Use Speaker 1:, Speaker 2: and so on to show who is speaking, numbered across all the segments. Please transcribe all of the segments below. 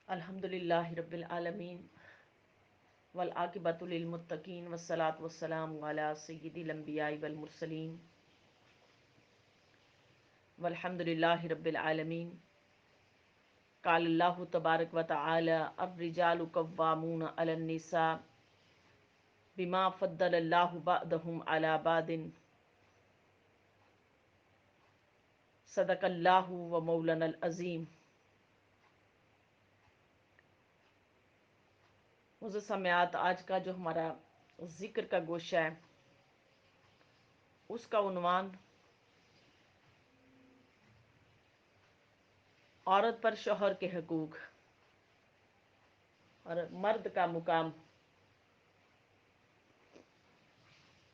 Speaker 1: الحمدللہ رب العالمین والعاقبۃ للمتقین والصلاۃ والسلام علی سید الانبیاء والمرسلین والحمدللہ رب العالمین قال اللہ تبارک و تعالی الرجال قوامون علی النساء بما فضل اللہ بعضهم علی بعض صدق اللہ و مولانا العظیم۔ معزز سامعات، آج کا جو ہمارا ذکر کا گوشہ ہے اس کا عنوان عورت پر شوہر کے حقوق اور مرد کا مقام۔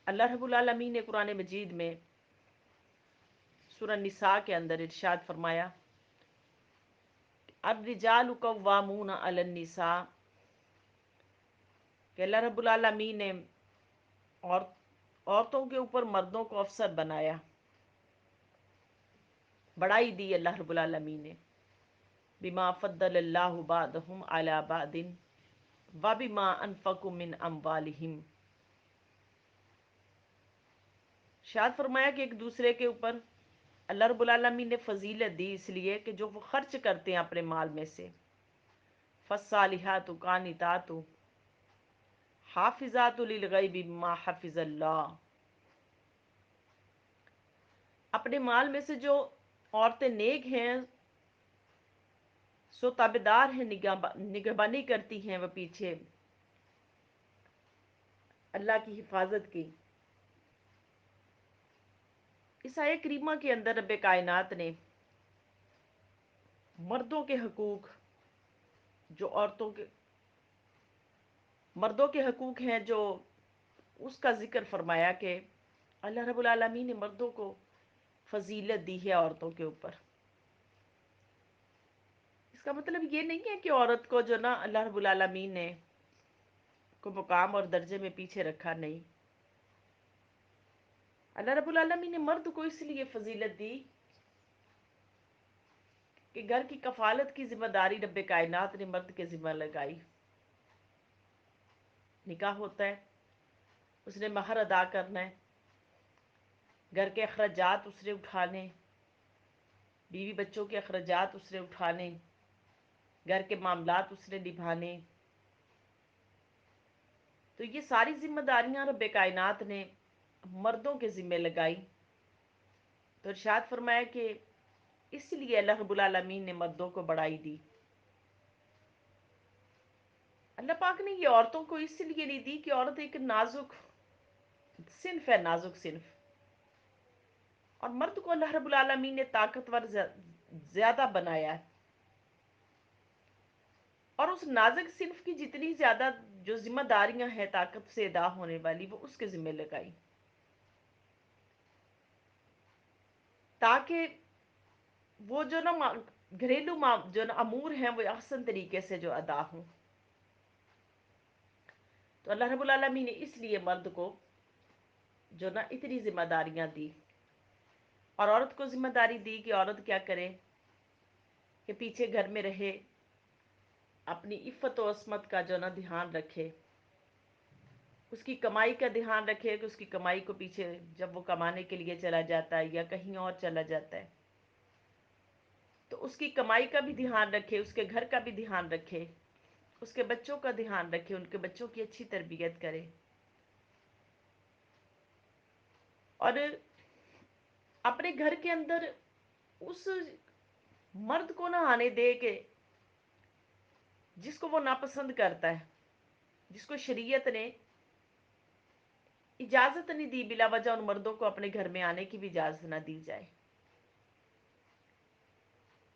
Speaker 1: اللہ رب العالمین نے قرآن مجید میں سورہ نساء کے اندر ارشاد فرمایا، الرجال قوامون علی النساء، کہ اللہ رب العالمین نے عورتوں کے اوپر مردوں کو افسر بنایا، بڑائی دی اللہ رب العالمین نے، بما فضل اللہ بعضهم علی بعض وبما انفقوا من اموالہم۔ شاد فرمایا کہ ایک دوسرے کے اوپر اللہ رب العالمین نے فضیلت دی اس لیے کہ جو وہ خرچ کرتے ہیں اپنے مال میں سے، فالصالحات قانتات حافظات للغیب بما حفظ اللہ، اپنے مال میں سے جو عورتیں نیک ہیں سو تابعدار ہیں، نگہبانی کرتی ہیں وہ پیچھے اللہ کی حفاظت کی۔ اس آیہ کریمہ کے اندر رب کائنات نے مردوں کے حقوق، جو مردوں کے حقوق ہیں، جو اس کا ذکر فرمایا کہ اللہ رب العالمین نے مردوں کو فضیلت دی ہے عورتوں کے اوپر۔ اس کا مطلب یہ نہیں ہے کہ عورت کو جو نا اللہ رب العالمین نے کو مقام اور درجے میں پیچھے رکھا، نہیں۔ اللہ رب العالمین نے مرد کو اس لیے فضیلت دی کہ گھر کی کفالت کی ذمہ داری رب کائنات نے مرد کے ذمہ لگائی۔ نکاح ہوتا ہے، اس نے مہر ادا کرنا ہے، گھر کے اخراجات اس نے اٹھانے، بیوی بچوں کے اخراجات اس نے اٹھانے، گھر کے معاملات اس نے نبھانے۔ تو یہ ساری ذمہ داریاں رب کائنات نے مردوں کے ذمہ لگائی۔ تو ارشاد فرمایا کہ اس لیے اللہ رب العالمین نے مردوں کو بڑائی دی۔ اللہ پاک نے یہ عورتوں کو اس لیے نہیں دی کہ عورت ایک نازک صنف ہے، نازک صنف، اور مرد کو اللہ رب العالمین نے طاقتور زیادہ بنایا ہے، اور اس نازک صنف کی جتنی زیادہ جو ذمہ داریاں ہیں طاقت سے ادا ہونے والی، وہ اس کے ذمہ لگائی، تاکہ وہ جو نا گھریلو جو نا امور ہیں وہ احسن طریقے سے جو ادا ہوں۔ تو اللہ رب العالمین نے اس لیے مرد کو جو نا اتنی ذمہ داریاں دی، اور عورت کو ذمہ داری دی کہ عورت کیا کرے، کہ پیچھے گھر میں رہے، اپنی عفت و عصمت کا جو نا دھیان رکھے، اس کی کمائی کا دھیان رکھے کہ اس کی کمائی کو پیچھے جب وہ کمانے کے لیے چلا جاتا ہے یا کہیں اور چلا جاتا ہے تو اس کی کمائی کا بھی دھیان رکھے، اس کے گھر کا بھی دھیان رکھے، اس کے بچوں کا دھیان رکھے، ان کے بچوں کی اچھی تربیت کرے، اور اپنے گھر کے اندر اس مرد کو نہ آنے دے کہ جس کو وہ ناپسند کرتا ہے، جس کو شریعت نے اجازت نہیں دی، بلا وجہ ان مردوں کو اپنے گھر میں آنے کی بھی اجازت نہ دی جائے،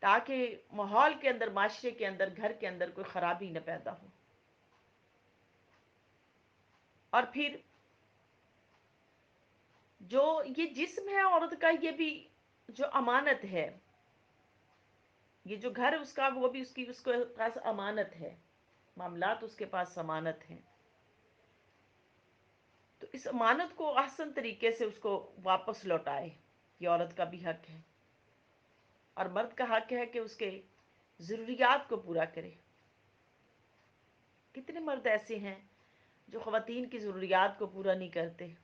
Speaker 1: تاکہ ماحول کے اندر، معاشرے کے اندر، گھر کے اندر کوئی خرابی نہ پیدا ہو۔ اور پھر جو یہ جسم ہے عورت کا، یہ بھی جو امانت ہے، یہ جو گھر اس کا، وہ بھی اس کے پاس امانت ہے، معاملات اس کے پاس امانت ہیں، تو اس امانت کو احسن طریقے سے اس کو واپس لوٹائے، یہ عورت کا بھی حق ہے، اور مرد کا حق ہے کہ اس کے ضروریات کو پورا کرے۔ कितने मर्द ऐसे हैं जो ख़वातीन की ज़रूरियात को पूरा नहीं करते।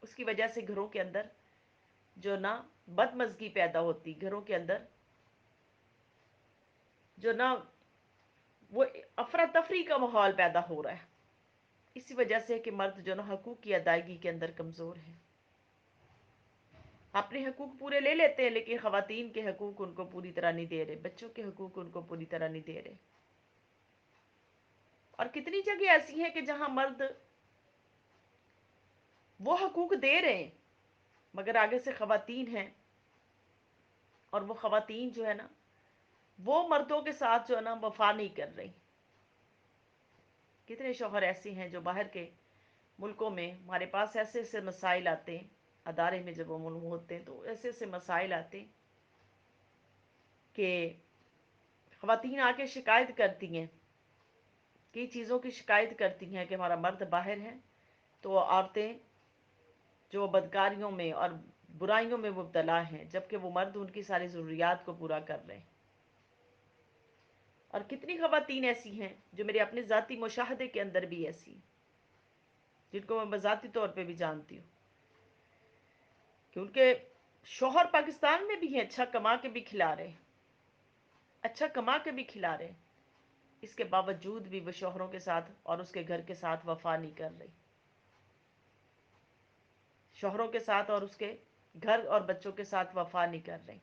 Speaker 1: उसकी वजह से घरों के अंदर जो ना बदमज़गी पैदा होती, घरों के अंदर जो ना वो अफरा तफरी का माहौल पैदा हो रहा है। इसी वजह से कि मर्द जो ना हकूक़ की अदायगी के अंदर कमज़ोर है। अपने हकूक़ पूरे ले लेते हैं लेकिन ख़वातीन के हकूक़ उनको पूरी तरह नहीं दे रहे, बच्चों के हकूक़ उनको पूरी तरह नहीं दे रहे। और कितनी जगह ऐसी हैं कि जहां मर्द वो हकूक़ दे रहे हैं मगर आगे से ख़वातीन हैं और वो ख़वातीन जो है ना वो मर्दों के साथ जो है ना वफा नहीं कर रही। कितने शौहर ऐसे हैं जो बाहर के मुल्कों में हमारे पास ऐसे ऐसे मसाइल आते हैं, अदारे में जब हम होते हैं तो ऐसे ऐसे मसाइल आते हैं कि ख़वातीन आके शिकायत करती हैं, कई चीज़ों की शिकायत करती हैं कि हमारा मर्द बाहर है तो औरतें जो बदकारियों में और बुराइयों में मुब्तला हैं, जबकि वो मर्द उनकी सारी ज़रूरियात को पूरा कर रहे हैं। और कितनी ख़वातीन ऐसी हैं जो मेरे अपने ज़ाती मुशाहदे के अंदर भी ऐसी, जिनको मैं बज़ाती तौर पे भी जानती हूँ कि उनके शौहर पाकिस्तान में भी हैं, अच्छा कमा के भी खिला रहे, अच्छा कमा के भी खिला रहे, इसके बावजूद भी वो शौहरों के साथ और उसके घर के साथ वफा नहीं कर रही। शौहरों के साथ और उसके घर और बच्चों के साथ वफा नहीं कर रही।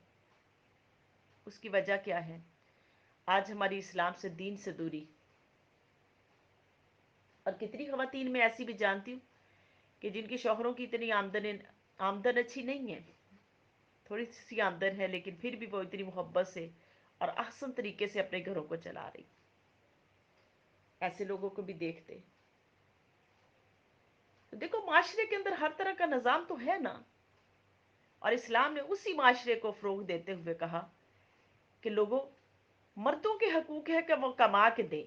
Speaker 1: उसकी वजह क्या है? आज हमारी इस्लाम से, दीन से दूरी। और कितनी ख़वातीन मैं ऐसी भी जानती हूँ कि जिनकी शौहरों की इतनी आमदन अच्छी नहीं है, थोड़ी सी आमदन है लेकिन फिर भी वो इतनी मोहब्बत से और अहसन तरीके से अपने घरों को चला रही। ऐसे लोगों को भी देखते तो देखो माशरे के अंदर हर तरह का निज़ाम तो है ना। और इस्लाम ने उसी माशरे को फ़रोग़ देते हुए कहा कि लोगों, मर्दों के हकूक़ है कि वो कमा के दें,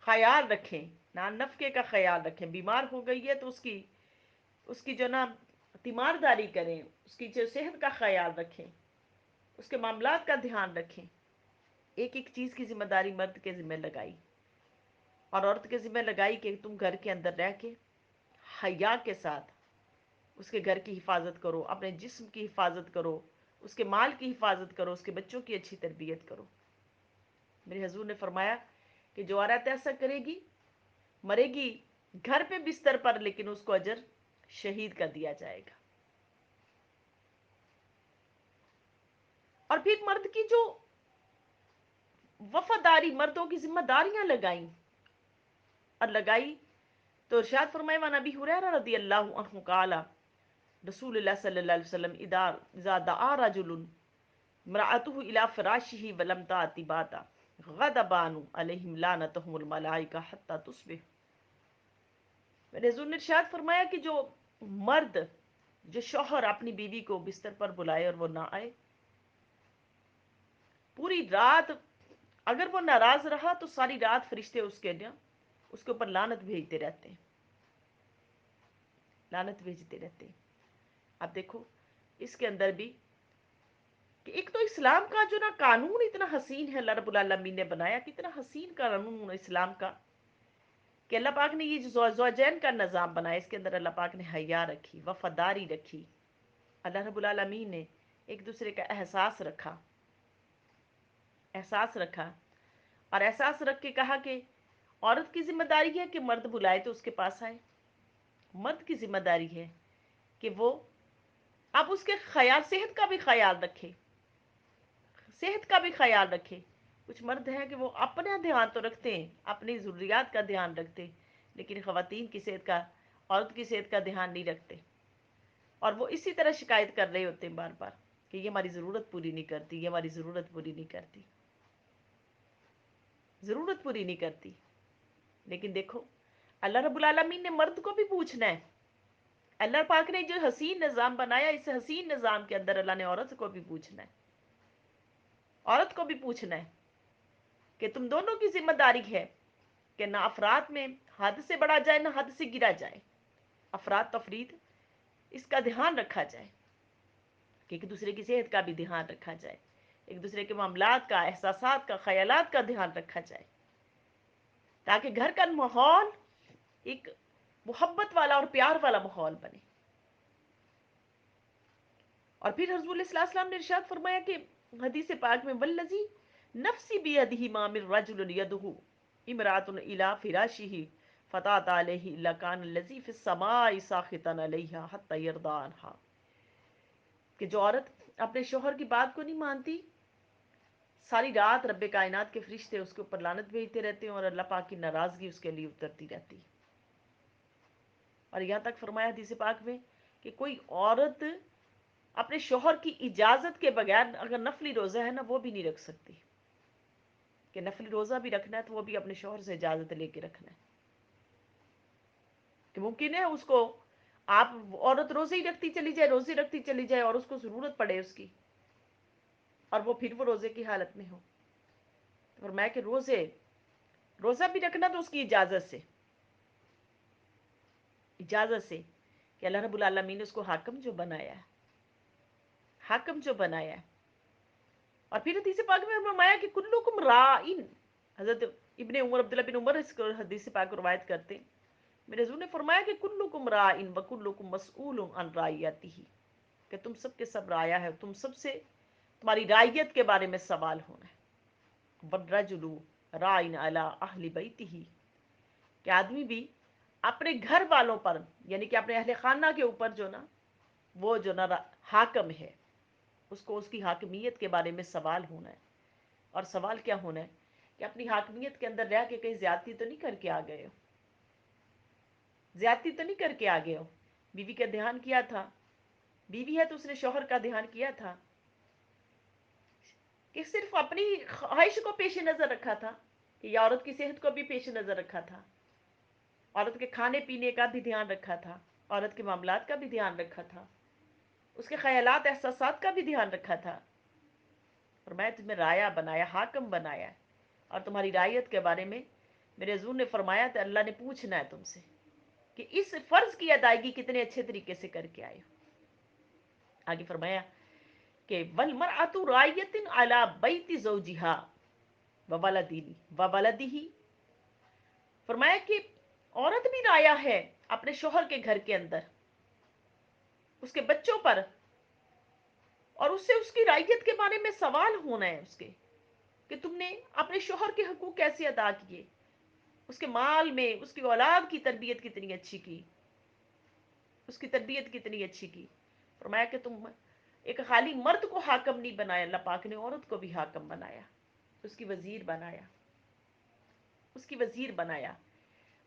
Speaker 1: ख्याल रखें, ना नफ़क़े का ख्याल रखें, बीमार हो गई है तो उसकी उसकी जो ना तीमारदारी करें, उसकी जो सेहत का ख्याल रखें, उसके मामलात का ध्यान रखें। एक एक चीज़ की जिम्मेदारी मर्द के ज़िम्मे लगाई और औरत के ज़िम्मे लगाई कि तुम घर के अंदर रह के हया के साथ उसके घर की हिफाजत करो, अपने जिस्म की हिफाजत करो, उसके माल की हिफाजत करो, उसके बच्चों की अच्छी तरबियत करो। मेरे हजूर ने फरमाया कि जो औरत ऐसा करेगी मरेगी घर पे बिस्तर पर, लेकिन उसको अजर शहीद कर दिया जाएगा। और फिर मर्द की जो वफादारी, मर्दों की जिम्मेदारियां लगाई और लगाई तो इरशाद फरमाया व नबी हुरैरा रज़ियल्लाहु अन्हु क़ाला रसूलुल्लाह सल्लल्लाहु अलैहि वसल्लम इज़ा दआ रजुलुन इम्रअतुहु इला फ़िराशिही व लम ताति बाता ग़दबानु अलैहिम लानतहुमुल मलाइका हत्ता तुस्बिह। मेरे हुज़ूर ने इरशाद फरमाया कि जो मर्द, जो शौहर अपनी बीवी को बिस्तर पर बुलाए और वो ना आए, पूरी रात अगर वो नाराज रहा तो सारी रात फरिश्ते उसके ऊपर लानत भेजते रहते हैं, लानत भेजते रहते हैं। अब देखो इसके अंदर भी कि एक तो इस्लाम का जो ना कानून इतना हसीन है, अल्लाह रब्बुल आलमीन ने बनाया, कितना हसीन कानून इस्लाम का कि अल्लाह पाक ने ये जो ज़ौजैन का निज़ाम बनाया, इसके अंदर अल्लाह पाक ने हया रखी, वफादारी रखी, अल्लाह रब्बुल आलमीन ने एक दूसरे का एहसास रखा, एहसास रखा और एहसास रख के कहा कि औरत की जिम्मेदारी है कि मर्द बुलाए तो उसके पास आए, मर्द की जिम्मेदारी है कि वो अब उसके ख्याल, सेहत का भी ख्याल रखे, सेहत का भी ख्याल रखे। कुछ मर्द हैं कि वो अपना ध्यान तो रखते हैं, अपनी ज़रूरियात का ध्यान रखते हैं, लेकिन ख़वातीन की सेहत का, औरत की सेहत का ध्यान नहीं रखते। और वो इसी तरह शिकायत कर रहे होते हैं बार बार कि ये हमारी ज़रूरत पूरी नहीं करती, ये हमारी ज़रूरत पूरी नहीं करती, ज़रूरत पूरी नहीं करती। लेकिन देखो अल्लाह रब्बुल आलमीन ने मर्द को भी पूछना है। अल्लाह पाक ने जो हसीन निज़ाम बनाया, इस हसीन निज़ाम के अंदर अल्लाह ने औरत को भी पूछना है, औरत को भी पूछना है कि तुम दोनों की जिम्मेदारी है कि ना अफराद में हद से बढ़ा जाए, ना हद से गिरा जाए, अफराद तफरीद इसका ध्यान रखा जाए कि एक दूसरे की सेहत का भी ध्यान रखा जाए। ایک دوسرے کے معاملات کا، احساسات کا، خیالات کا دھیان رکھا جائے، تاکہ گھر کا ماحول ایک محبت والا اور پیار والا ماحول بنے۔ اور پھر حضور صلی اللہ علیہ وسلم نے ارشاد فرمایا کہ حدیث پاک میں والذی نفسی بیدہ ما من رجل یدہ امرات الی فراشہ فطاط علیہ لکان الذی فی السماء ساخطا علیہا حتی یرضى عنہا، کہ جو عورت اپنے شوہر کی بات کو نہیں مانتی، ساری رات رب کائنات کے فرشتے اس کے اوپر لعنت بھیجتے رہتے ہیں اور اللہ پاک کی ناراضگی اس کے لیے اترتی رہتی۔ اور یہاں تک فرمایا حدیث پاک میں کہ کوئی عورت اپنے شوہر کی اجازت کے بغیر اگر نفلی روزہ ہے نا وہ بھی نہیں رکھ سکتی، کہ نفلی روزہ بھی رکھنا ہے تو وہ بھی اپنے شوہر سے اجازت لے کے رکھنا ہے، کہ ممکن ہے اس کو آپ عورت روزے ہی رکھتی چلی جائے، روزے رکھتی چلی جائے اور اس کو ضرورت پڑے اس کی، اور وہ پھر وہ روزے کی حالت میں ہو، تو فرمایا کہ روزہ بھی رکھنا تو اس کی اجازت سے، کہ اللہ رب العالمین نے اس کو حاکم جو بنایا ہے، حاکم جو بنایا ہے۔ اور پھر حدیث پاک میں فرمایا کہ کلکم رائن، حضرت ابن عمر عبداللہ بن عمر اس کو حدیث پاک کو روایت کرتے ہیں، میرے حضور نے فرمایا کہ کلکم رائن وکلکم مسئول عن رعیتہ، کہ تم سب کے سب رایا ہے، تم سب سے تمہاری رعیت کے بارے میں سوال ہونا ہے۔ والرجل رائن علی اہل بیتہ، کہ آدمی بھی اپنے گھر والوں پر یعنی کہ اپنے اہل خانہ کے اوپر جو نا وہ جو نا حاکم ہے، اس کو اس کی حاکمیت کے بارے میں سوال ہونا ہے۔ اور سوال کیا ہونا ہے کہ اپنی حاکمیت کے اندر رہ کے کہیں زیادتی تو نہیں کر کے آ گئے ہو، زیادتی تو نہیں کر کے آ گئے ہو، بیوی کا دھیان کیا تھا، بیوی ہے تو اس نے شوہر کا دھیان کیا تھا، کہ صرف اپنی خواہش کو پیش نظر رکھا تھا، کہ یہ عورت کی صحت کو بھی پیش نظر رکھا تھا، عورت کے کھانے پینے کا بھی دھیان رکھا تھا، عورت کے معاملات کا بھی دھیان رکھا تھا، اس کے خیالات احساسات کا بھی دھیان رکھا تھا، اور میں تمہیں رایا بنایا، حاکم بنایا، اور تمہاری رعیت کے بارے میں میرے حضور نے فرمایا تو اللہ نے پوچھنا ہے تم سے کہ اس فرض کی ادائیگی کتنے اچھے طریقے سے کر کے آئے ہو۔ آگے فرمایا کہ والمرأۃ رائیۃ علی بیت زوجها وولدہ، فرمایا کہ عورت بھی رایا ہے اپنے شوہر کے گھر کے اندر، اس کے بچوں پر، اور اس سے اس کی رعیت کے بارے میں سوال ہونا ہے اس کے، کہ تم نے اپنے شوہر کے حقوق کیسے ادا کیے، اس کے مال میں اس کی اولاد کی تربیت کتنی اچھی کی، اس کی تربیت کتنی اچھی کی۔ فرمایا کہ تم ایک خالی مرد کو حاکم نہیں بنایا، اللہ پاک نے عورت کو بھی حاکم بنایا، اس کی وزیر بنایا، اس کی وزیر بنایا۔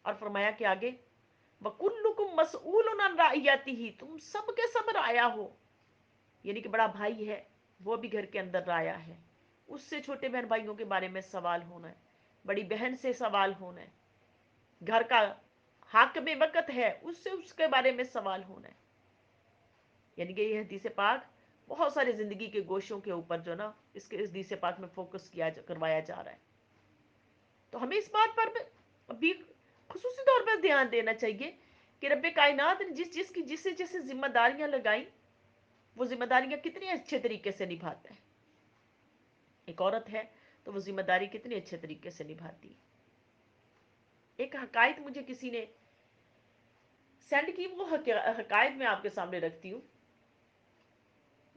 Speaker 1: اور فرمایا کہ آگے وَكُلُّكُمْ مَسْئُولٌ عَنْ رَعِيَّتِهِ، تم سب کے سب رایا ہو، یعنی کہ بڑا بھائی ہے وہ بھی گھر کے اندر رایا ہے، اس سے چھوٹے بہن بھائیوں کے بارے میں سوال ہونا ہے، بڑی بہن سے سوال ہونا ہے، گھر کا حاکم وقت ہے اس کے بارے میں سوال ہونا ہے۔ یعنی کہ یہ حدیث پاک بہت سارے زندگی کے گوشوں کے اوپر جو نا اس حدیث پاک میں فوکس کروایا جا رہا ہے، تو ہمیں اس بات پر بھی خصوصی طور پر دھیان دینا چاہیے کہ رب کائنات نے جس ذمہ داریاں لگائیں وہ ذمہ داریاں کتنے اچھے طریقے سے نبھاتا ہے۔ ایک عورت ہے تو وہ ذمہ داری کتنے اچھے طریقے سے نبھاتی ہے۔ ایک حقائق مجھے کسی نے سینڈ کی، وہ حقائق میں آپ کے سامنے رکھتی ہوں۔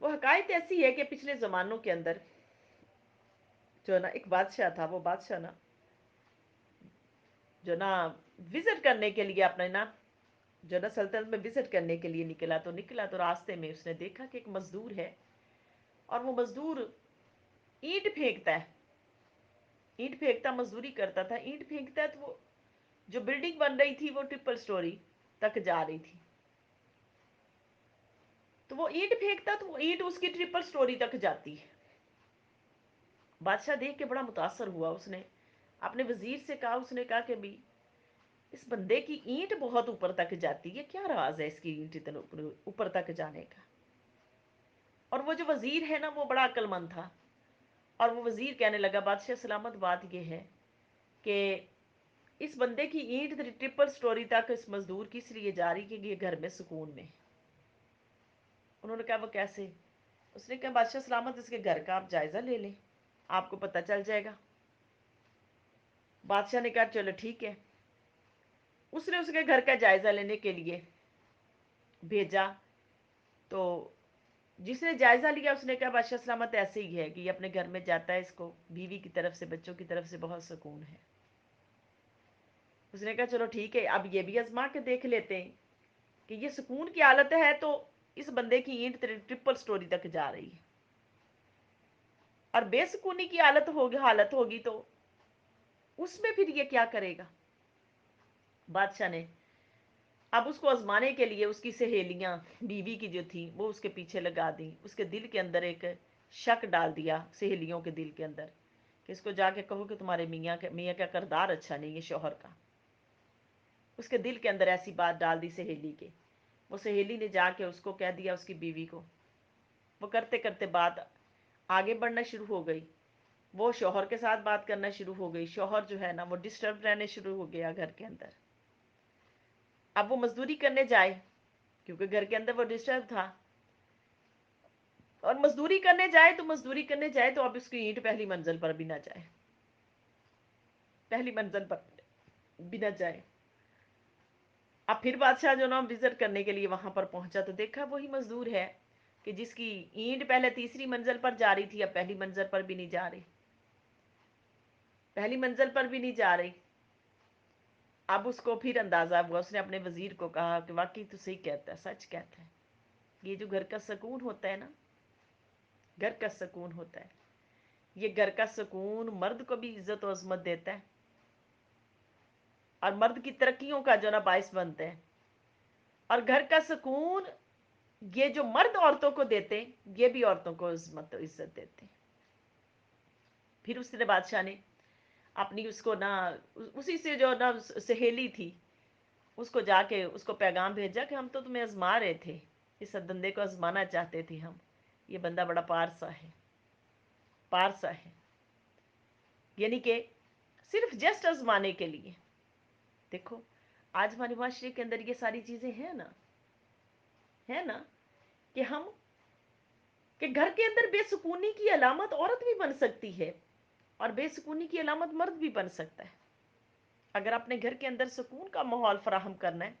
Speaker 1: وہ حقائق ایسی ہے کہ پچھلے زمانوں کے اندر جو نا ایک بادشاہ تھا، وہ بادشاہ نا جو نا وزٹ کرنے کے لیے اپنے نا جو نا سلطنت میں وزٹ کرنے کے لیے نکلا تو راستے میں اس نے دیکھا کہ ایک مزدور ہے، اور وہ مزدور اینٹ پھینکتا ہے، اینٹ پھینکتا مزدوری کرتا تھا، اینٹ پھینکتا ہے تو وہ جو بلڈنگ بن رہی تھی وہ ٹرپل سٹوری تک جا رہی تھی، تو وہ اینٹ پھینکتا تو وہ اینٹ اس کی ٹرپل سٹوری تک جاتی ہے۔ بادشاہ دیکھ کے بڑا متاثر ہوا، اس نے اپنے وزیر سے کہا، اس نے کہا کہ بھی اس بندے کی اینٹ بہت اوپر تک جاتی ہے، کیا راز ہے اس کی اینٹ اتنے اوپر تک جانے کا؟ اور وہ جو وزیر ہے نا وہ بڑا عقل مند تھا، اور وہ وزیر کہنے لگا بادشاہ سلامت بات یہ ہے کہ اس بندے کی اینٹ ٹرپل سٹوری تک اس مزدور کی اس لیے جا رہی کہ یہ گھر میں سکون میں۔ انہوں نے کہا وہ کیسے؟ उसने कहा बादशाह सलामत, इसके घर का आप जायजा ले लें, आपको पता चल जाएगा। बादशाह ने कहा चलो ठीक है। उसने उसके घर का जायजा लेने के लिए भेजा। तो जिसने जायजा लिया उसने कहा बादशाह सलामत ऐसे ही है कि ये अपने घर में जाता है, इसको बीवी की तरफ से, बच्चों की तरफ से बहुत सुकून है। उसने कहा चलो ठीक है, अब ये भी आजमा के देख लेते हैं कि ये सुकून की हालत है तो इस बंदे की ईंट ट्रिपल स्टोरी तक जा रही है, और बेसुकूनी की हालत होगी तो उसमें फिर ये क्या करेगा। बादशाह ने अब उसको आजमाने के लिए उसकी सहेलियां, बीवी की जो थी, वो उसके पीछे लगा दी। उसके दिल के अंदर एक शक डाल दिया, सहेलियों के दिल के अंदर, कि इसको जाके कहो कि तुम्हारे मियाँ का किरदार अच्छा नहीं है शौहर का। उसके दिल के अंदर ऐसी बात डाल दी सहेली के। वो सहेली ने जाके उसको कह दिया, उसकी बीवी को। वो करते करते बात आगे बढ़ना शुरू हो गई। वो शौहर के साथ बात करना शुरू हो गई। शौहर जो है ना, वो डिस्टर्ब रहने शुरू हो गया घर के अंदर। अब वो मजदूरी करने जाए, क्योंकि घर के अंदर वो डिस्टर्ब था, और मजदूरी करने जाए तो अब उसकी ईंट पहली मंजिल पर भी ना जाए, पहली मंजिल पर भी ना जाए। अब फिर बादशाह जो ना विजिट करने के लिए वहां पर पहुंचा, तो देखा वही मजदूर है कि जिसकी ईंट पहले तीसरी मंजिल पर जा रही थी, अब पहली मंजिल पर भी नहीं जा रही, पहली मंजिल पर भी नहीं जा रही। अब उसको फिर अंदाजा हुआ, उसने अपने वजीर को कहा कि वाकई तो सही कहता है, सच कहता है। ये जो घर का सुकून होता है ना, घर का सुकून होता है, ये घर का सुकून मर्द को भी इज्जत और अजमत देता है, और मर्द की तरक्कियों का जो ना बायस बनते हैं। और घर का सुकून ये जो मर्द औरतों को देते, ये भी औरतों को इज्जत देते। फिर उसने बादशाह ने अपनी उसको ना, उसी से जो ना सहेली थी, उसको जाके उसको पैगाम भेजा कि हम तो तुम्हें आजमा रहे थे, इस धंधे को आजमाना चाहते थे हम, ये बंदा बड़ा पारसा है, पारसा है। यानी कि सिर्फ जस्ट आजमाने के लिए। देखो आज हमारे माशरे के अंदर ये सारी चीजें हैं ना, है ना, कि हम, कि घर के अंदर बेसुकूनी की अलामत औरत भी बन सकती है, और बेसुकूनी की अलामत मर्द भी बन सकता है। अगर अपने घर के अंदर सुकून का माहौल फराहम करना है,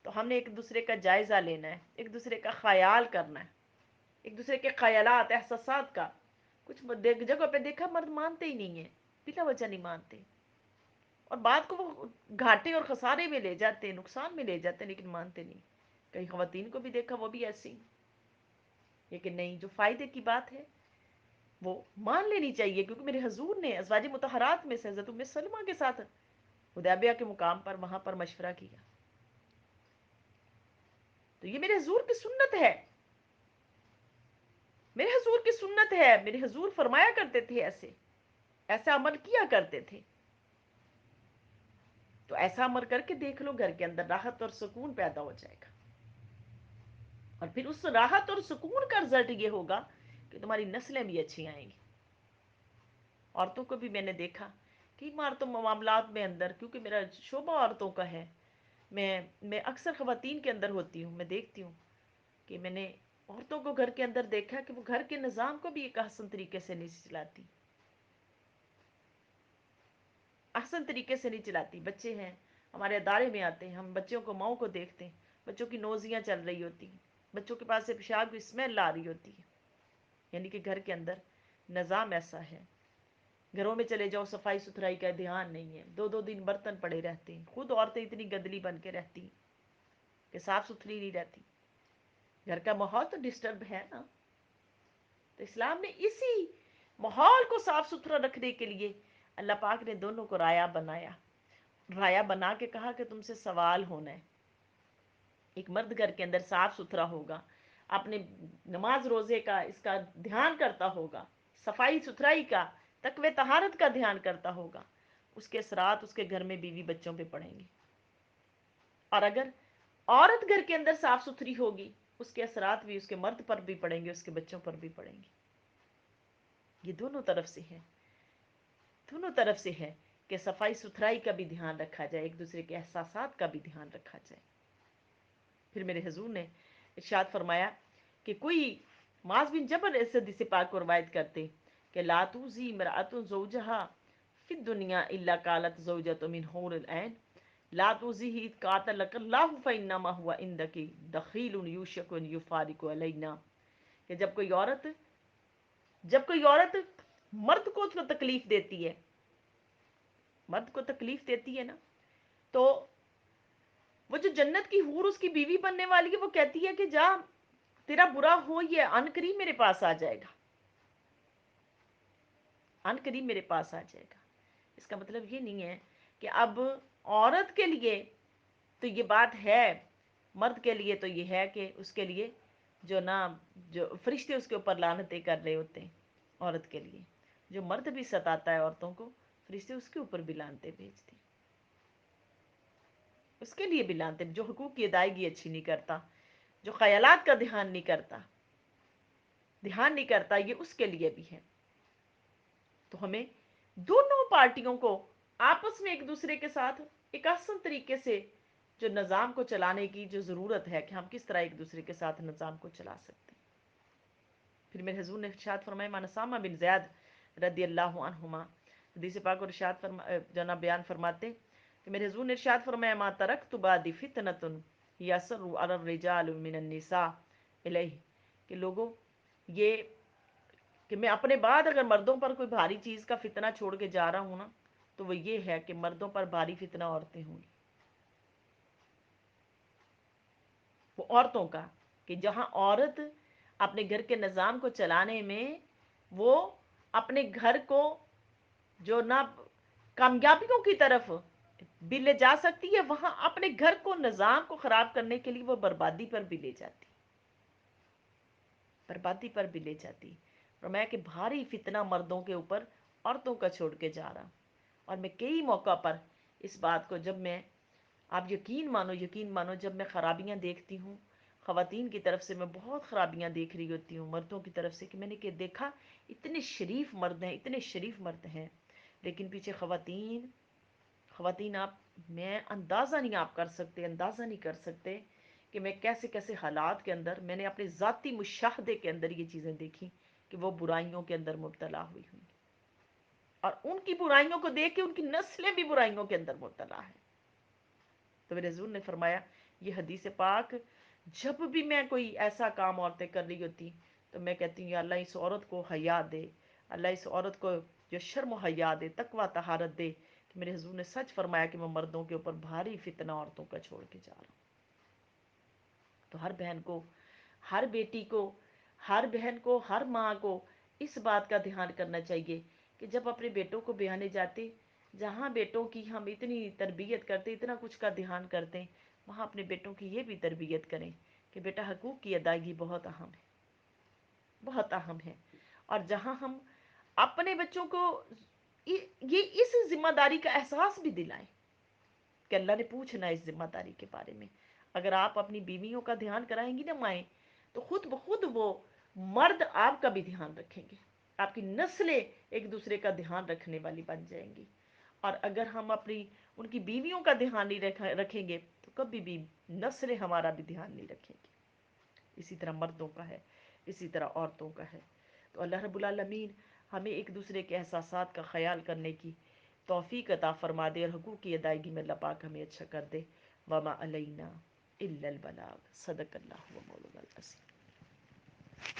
Speaker 1: तो हमने एक दूसरे का जायजा लेना है, एक दूसरे का ख्याल करना है, एक दूसरे के ख्यालात एहसासात का। कुछ जगह पे देखा मर्द मानते ही नहीं है, बिना वजह नहीं मानते, और बात को वो घाटे और खसारे में ले जाते हैं, नुकसान में ले जाते हैं, लेकिन मानते नहीं। कई खवातीन को भी देखा, वो भी ऐसी, लेकिन नहीं, जो फायदे की बात है वो मान लेनी चाहिए। क्योंकि मेरे हजूर ने अजवाज मुतहरात में से हज़रत उम्मे सलमा के साथ हुदैबिया के मुकाम पर वहां पर मशवरा किया। तो ये मेरे हजूर की सुन्नत है, मेरे हजूर की सुन्नत है। मेरे हजूर फरमाया करते थे, ऐसे ऐसा अमल किया करते थे। तो ऐसा अमल करके देख लो, घर के अंदर राहत और सुकून पैदा हो जाएगा। और फिर उस राहत और सुकून का रिजल्ट ये होगा कि तुम्हारी नस्लें भी अच्छी आएंगी। औरतों को भी मैंने देखा कि इमारतों मामलात में अंदर, क्योंकि मेरा शोबा औरतों का है, मैं अक्सर खवातीन के अंदर होती हूँ, मैं देखती हूँ कि मैंने औरतों को घर के अंदर देखा कि वो घर के निज़ाम को भी एक आसान तरीके से नहीं चलाती, आसान तरीके से नहीं चलाती। बच्चे हैं हमारे अदारे में आते हैं, हम बच्चों को, माओ को देखते हैं, बच्चों की नोजियाँ चल रही होती हैं, बच्चों के पास से पेशाब की स्मेल आ रही होती है। यानी कि घर के अंदर निज़ाम ऐसा है। घरों में चले जाओ, सफाई सुथराई का ध्यान नहीं है, दो दो दिन बर्तन पड़े रहते हैं, खुद औरतें इतनी गंदली बन के रहती कि साफ सुथरी नहीं रहती। घर का माहौल तो डिस्टर्ब है ना। तो इस्लाम ने इसी माहौल को साफ सुथरा रखने के लिए अल्लाह पाक ने दोनों को राया बनाया, राया बना के कहा कि तुमसे सवाल होना है। एक मर्द घर के अंदर साफ सुथरा होगा, अपने नमाज रोजे का इसका ध्यान करता होगा, सफाई सुथराई का, तकवे तहारत का ध्यान करता होगा, उसके असरात उसके घर में बीवी बच्चों पे पड़ेंगे। और अगर औरत घर के अंदर साफ सुथरी होगी, उसके असरात भी उसके मर्द पर भी पड़ेंगे, उसके बच्चों पर भी पड़ेंगे। ये दोनों तरफ से है, दोनों तरफ से है कि सफाई सुथराई का भी ध्यान रखा जाए, एक दूसरे के एहसासात का भी ध्यान रखा जाए। फिर मेरे हजूर ने इरशाद फरमाया कि कोई माज बिन जबर इस हदीस पाक को रवायत करते कि ला तुज़ी इमराअतुन ज़ौजहा फिद दुनिया इल्ला कालत ज़ौजतु मिन हूरिल ऐन ला तुज़ीही कातलकल्लाहु फ़इन्नमा हुवा इंदकी दखीलुन यूशकु अन युफ़ारिकु अलैना। कि जब कोई औरत मर्द को उसको तकलीफ देती है, मर्द को तकलीफ देती है ना, तो वो जो जन्नत की हूर उसकी बीवी बनने वाली है, वो कहती है कि जा तेरा बुरा हो, ये अनकरीब मेरे पास आ जाएगा, अनकरीब मेरे पास आ जाएगा। इसका मतलब ये नहीं है कि अब औरत के लिए तो ये बात है, मर्द के लिए तो ये है कि उसके लिए जो ना, जो फरिश्ते उसके ऊपर लानतें कर रहे होते हैं, औरत के लिए जो मर्द भी सताता है औरतों को, फरिश्ते उसके ऊपर भी लानतें भेजते हैं, उसके लिए भी लानतें, जो हुकूक की अदायगी अच्छी नहीं करता, जो ख्यालात का ध्यान नहीं करता, ये उसके लिए भी है। तो हमें दोनों पार्टियों को आपस में एक दूसरे के साथ एक आसान तरीके से जो निज़ाम को चलाने की जो ज़रूरत है कि हम किस तरह एक दूसरे के साथ निज़ाम को चला सकते हैं। फिर मेरे हजूर ने इरशाद फरमाया, मान सामा बिन ज़ैद रदी अल्लाह अन्हुमा, हदीस पाक और इरशाद जना बयान फरमाते कि मेरे हजूर ने इरशाद फरमाया, मा तरक्तु बादी फितनतुन यसरु अलर रिजाल मिनन निसा इलैहि, कि लोगों, ये कि मैं अपने बाद अगर मर्दों पर कोई भारी चीज़ का फितना छोड़ के जा रहा हूं ना, तो वो ये है कि मर्दों पर भारी फितना औरतें होंगी। वो औरतों का, कि जहां औरत अपने घर के निज़ाम को चलाने में वो अपने घर को जो ना कामयाबियों की तरफ भी ले जा सकती है, वहां अपने घर को निज़ाम को ख़राब करने के लिए वो बर्बादी पर भी ले जाती, बर्बादी पर भी ले जाती। और मैं कि भारी फितना मर्दों के ऊपर औरतों का छोड़ के जा रहा। और मैं कई मौका पर इस बात को, जब मैं, आप यकीन मानो जब मैं खराबियां देखती हूँ ख़वातीन की तरफ से, मैं बहुत खराबियां देख रही होती हूँ मर्दों की तरफ से, कि मैंने कि देखा इतने शरीफ मर्द हैं, इतने शरीफ मर्द हैं, लेकिन पीछे खवातीन, खवातीन आप, मैं अंदाज़ा नहीं आप कर सकते, अंदाज़ा नहीं कर सकते कि मैं कैसे कैसे हालात के अंदर, मैंने अपने ज़ाती मुशाहदे के अंदर ये चीज़ें देखी कि वो बुराइयों के अंदर मुब्तला हुई हुई, और उनकी बुराइयों को देख के उनकी नस्लें भी बुराइयों के अंदर मुब्तला है। तो मेरे हजूर ने फरमाया, ये हदीस पाक, जब भी मैं कोई ऐसा काम औरतें कर रही होती, तो मैं कहती हूँ, या अल्लाह इस औरत को हया दे, अल्लाह इस औरत को जो शर्म हया दे, तकवा तहारत दे, कि मेरे हजूर ने सच फरमाया कि मैं मर्दों के ऊपर भारी फितना औरतों का छोड़ के जा रहा हूँ। तो हर बहन को, हर बेटी को, हर बहन को, हर माँ को इस बात का ध्यान करना चाहिए कि जब अपने बेटों को ब्याहने जाते, जहाँ बेटों की हम इतनी तरबियत करते, इतना कुछ का ध्यान करते हैं, वहाँ अपने बेटों की ये भी तरबियत करें कि बेटा हकूक़ की अदायगी बहुत अहम है, बहुत अहम है। और जहाँ हम अपने बच्चों को ये इस जिम्मेदारी का एहसास भी दिलाएं कि अल्लाह ने पूछना है इस जिम्मेदारी के बारे में। अगर आप अपनी बीवियों का ध्यान कराएंगी ना माएँ, तो खुद ब खुद वो मर्द आपका भी ध्यान रखेंगे, आपकी नस्लें एक दूसरे का ध्यान रखने वाली बन जाएंगी। और अगर हम अपनी उनकी बीवियों का ध्यान नहीं रखेंगे, तो कभी भी नस्लें हमारा भी ध्यान नहीं रखेंगी। इसी तरह मर्दों का है, इसी तरह औरतों का है। तो अल्लाह रब्बुल आलमीन हमें एक दूसरे के एहसासात का ख्याल करने की तौफीक अता फरमा दे, और हुकूक की अदायगी में अल्लाह पाक हमें अच्छा कर दे। वमा अलैना इल्लल बलाग। सदक़ल्लाहु व मौलाना अल-अज़ीम।